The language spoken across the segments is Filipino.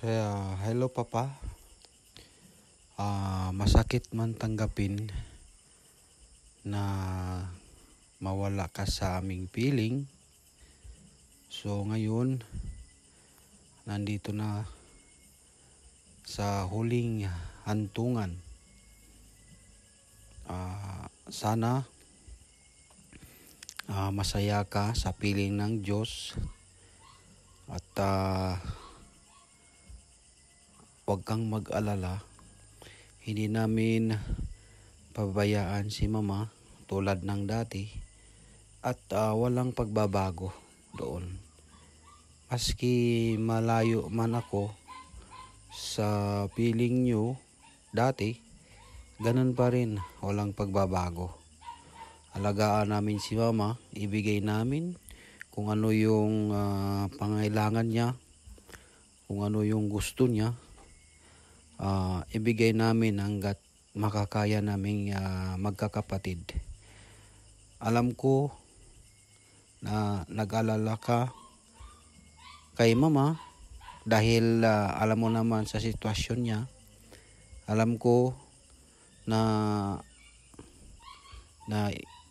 Kaya, hello papa. Masakit man tanggapin na mawala ka sa aming piling. So ngayon, nandito na sa huling hantungan. Sana masaya ka sa piling ng Diyos at huwag kang mag-alala. Hindi namin pabayaan si mama tulad ng dati at walang pagbabago doon. Maski malayo man ako sa piling nyo dati, ganun pa rin, walang pagbabago. Alagaan namin si mama, ibigay namin kung ano yung pangailangan niya, kung ano yung gusto niya. Ibigay namin hanggat makakaya naming magkakapatid. Alam ko na nag-alala ka kay mama dahil alam mo naman sa sitwasyon niya. Alam ko na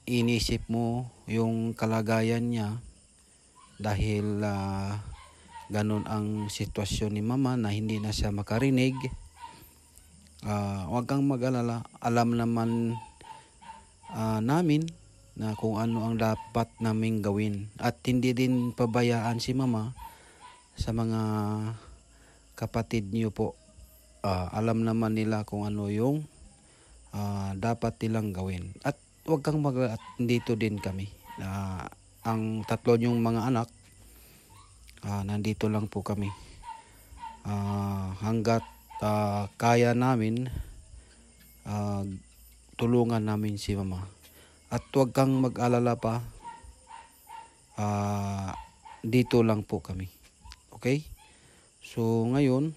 inisip mo yung kalagayan niya dahil ganun ang sitwasyon ni mama na hindi na siya makarinig. Huwag kang mag-alala. Alam naman namin na kung ano ang dapat naming gawin. At hindi din pabayaan si mama sa mga kapatid niyo po. Alam naman nila kung ano yung dapat nilang gawin. At huwag kang mag-alala. Dito din kami. Ang tatlo niyong mga anak, nandito lang po kami. Hanggat kaya namin, tulungan namin si mama. At huwag kang mag-alala pa, dito lang po kami. Okay? So ngayon,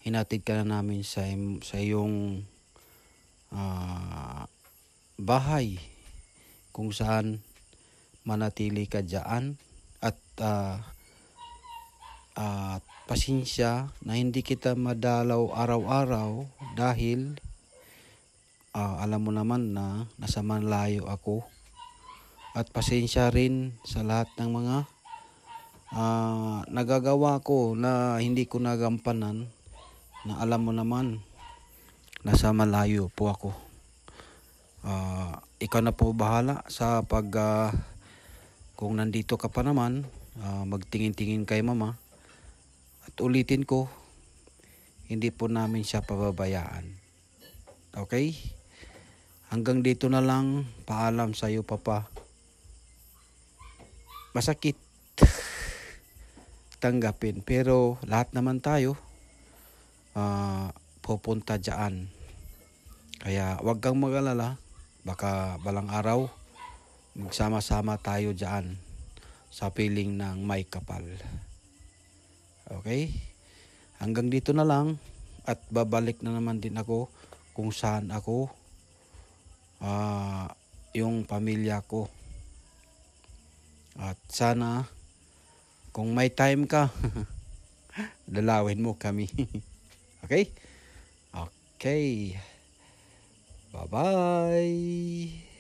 hinatid ka na namin sa iyong bahay kung saan manatili ka dyan. At pasensya na hindi kita madalaw araw-araw dahil alam mo naman na nasa malayo ako. At pasensya rin sa lahat ng mga nagagawa ko na hindi ko nagampanan, na alam mo naman nasa malayo po ako. Ikaw na po bahala sa kung nandito ka pa naman, magtingin-tingin kay mama. At ulitin ko, hindi po namin siya pababayaan. Okay? Hanggang dito na lang. Paalam sa iyo, papa. Masakit tanggapin. Pero lahat naman tayo pupunta dyan. Kaya huwag kang mag-alala. Baka balang araw, magsama-sama tayo dyan sa piling ng may kapal. Okay? Hanggang dito na lang at babalik na naman din ako kung saan ako, yung pamilya ko. At sana kung may time ka, dalawin mo kami. Okay? Okay. Bye-bye.